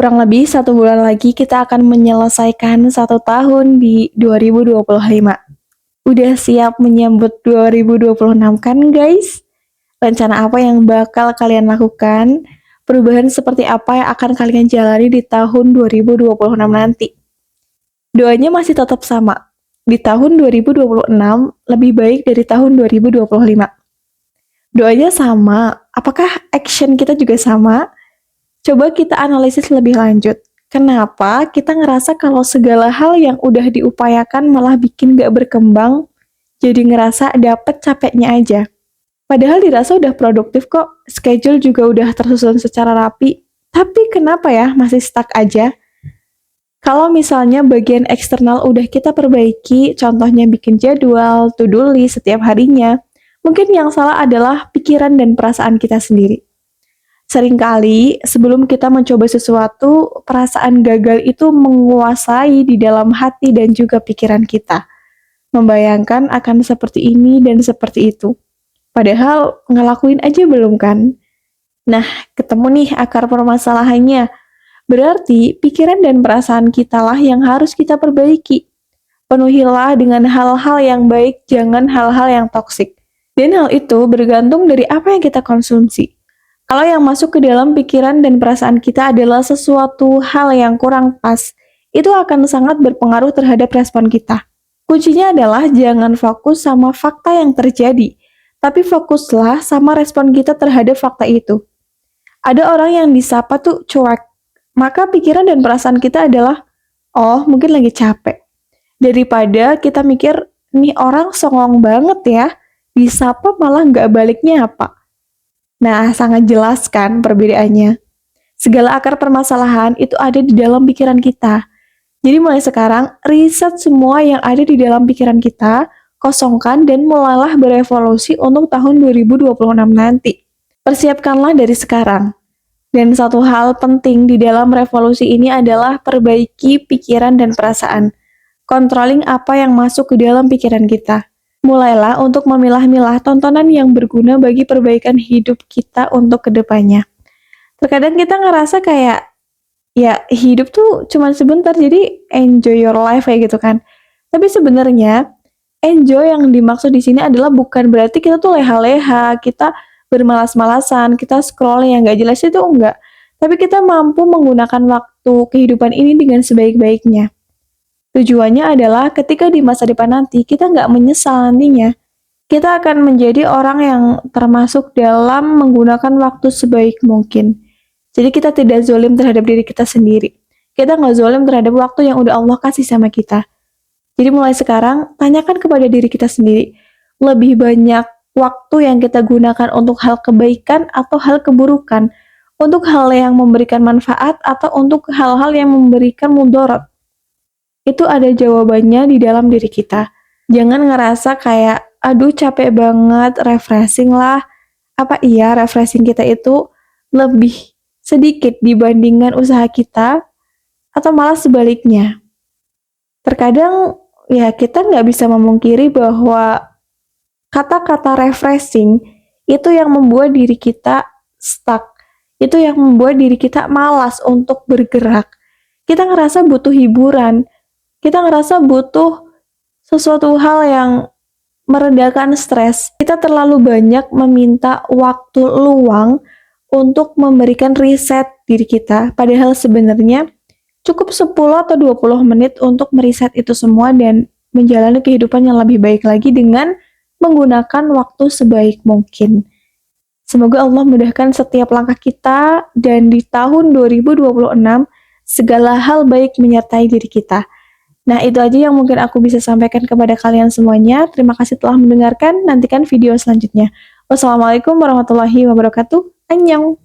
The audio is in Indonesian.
Kurang lebih 1 bulan lagi kita akan menyelesaikan 1 tahun di 2025. Udah siap menyambut 2026 kan guys? Rencana apa yang bakal kalian lakukan? Perubahan seperti apa yang akan kalian jalani di tahun 2026 nanti? Doanya masih tetap sama. Di tahun 2026 lebih baik dari tahun 2025. Doanya sama, apakah action kita juga sama? Coba kita analisis lebih lanjut. Kenapa kita ngerasa kalau segala hal yang udah diupayakan malah bikin gak berkembang, jadi ngerasa dapet capeknya aja. Padahal dirasa udah produktif kok, schedule juga udah tersusun secara rapi. Tapi kenapa ya masih stuck aja? Kalau misalnya bagian eksternal udah kita perbaiki, contohnya bikin jadwal, to-do list setiap harinya, mungkin yang salah adalah pikiran dan perasaan kita sendiri. Seringkali sebelum kita mencoba sesuatu, perasaan gagal itu menguasai di dalam hati dan juga pikiran kita. Membayangkan akan seperti ini dan seperti itu. Padahal ngelakuin aja belum kan? Nah, ketemu nih akar permasalahannya. Berarti pikiran dan perasaan kita lah yang harus kita perbaiki. Penuhilah dengan hal-hal yang baik, jangan hal-hal yang toksik. Dan hal itu bergantung dari apa yang kita konsumsi. Kalau yang masuk ke dalam pikiran dan perasaan kita adalah sesuatu hal yang kurang pas, itu akan sangat berpengaruh terhadap respon kita. Kuncinya adalah jangan fokus sama fakta yang terjadi, tapi fokuslah sama respon kita terhadap fakta itu. Ada orang yang disapa tuh cuek, maka pikiran dan perasaan kita adalah, oh mungkin lagi capek. Daripada kita mikir, nih orang songong banget ya, disapa malah nggak baliknya apa. Nah, sangat jelas kan perbedaannya. Segala akar permasalahan itu ada di dalam pikiran kita. Jadi mulai sekarang, riset semua yang ada di dalam pikiran kita, kosongkan dan mulailah berevolusi untuk tahun 2026 nanti. Persiapkanlah dari sekarang. Dan satu hal penting di dalam revolusi ini adalah perbaiki pikiran dan perasaan. Controlling apa yang masuk ke dalam pikiran kita. Mulailah untuk memilah-milah tontonan yang berguna bagi perbaikan hidup kita untuk kedepannya. Terkadang kita ngerasa kayak, ya hidup tuh cuma sebentar, jadi enjoy your life kayak gitu kan. Tapi sebenarnya, enjoy yang dimaksud di sini adalah bukan berarti kita tuh leha-leha, kita bermalas-malasan, kita scroll yang gak jelas itu enggak. Tapi kita mampu menggunakan waktu kehidupan ini dengan sebaik-baiknya. Tujuannya adalah ketika di masa depan nanti kita nggak menyesal nantinya. Kita akan menjadi orang yang termasuk dalam menggunakan waktu sebaik mungkin. Jadi kita tidak zalim terhadap diri kita sendiri. Kita nggak zalim terhadap waktu yang udah Allah kasih sama kita. Jadi mulai sekarang, tanyakan kepada diri kita sendiri. Lebih banyak waktu yang kita gunakan untuk hal kebaikan atau hal keburukan. Untuk hal yang memberikan manfaat atau untuk hal-hal yang memberikan mudarat. Itu ada jawabannya di dalam diri kita. Jangan ngerasa kayak, aduh capek banget, refreshing lah. Apa iya refreshing kita itu lebih sedikit dibandingkan usaha kita? Atau malah sebaliknya? Terkadang ya kita nggak bisa memungkiri bahwa kata-kata refreshing itu yang membuat diri kita stuck. Itu yang membuat diri kita malas untuk bergerak. Kita ngerasa butuh hiburan. Kita ngerasa butuh sesuatu hal yang meredakan stres. Kita terlalu banyak meminta waktu luang untuk memberikan riset diri kita. Padahal sebenarnya cukup 10 atau 20 menit untuk meriset itu semua dan menjalani kehidupan yang lebih baik lagi dengan menggunakan waktu sebaik mungkin. Semoga Allah mudahkan setiap langkah kita dan di tahun 2026 segala hal baik menyertai diri kita. Nah, itu aja yang mungkin aku bisa sampaikan kepada kalian semuanya. Terima kasih telah mendengarkan. Nantikan video selanjutnya. Wassalamualaikum warahmatullahi wabarakatuh. Annyeong.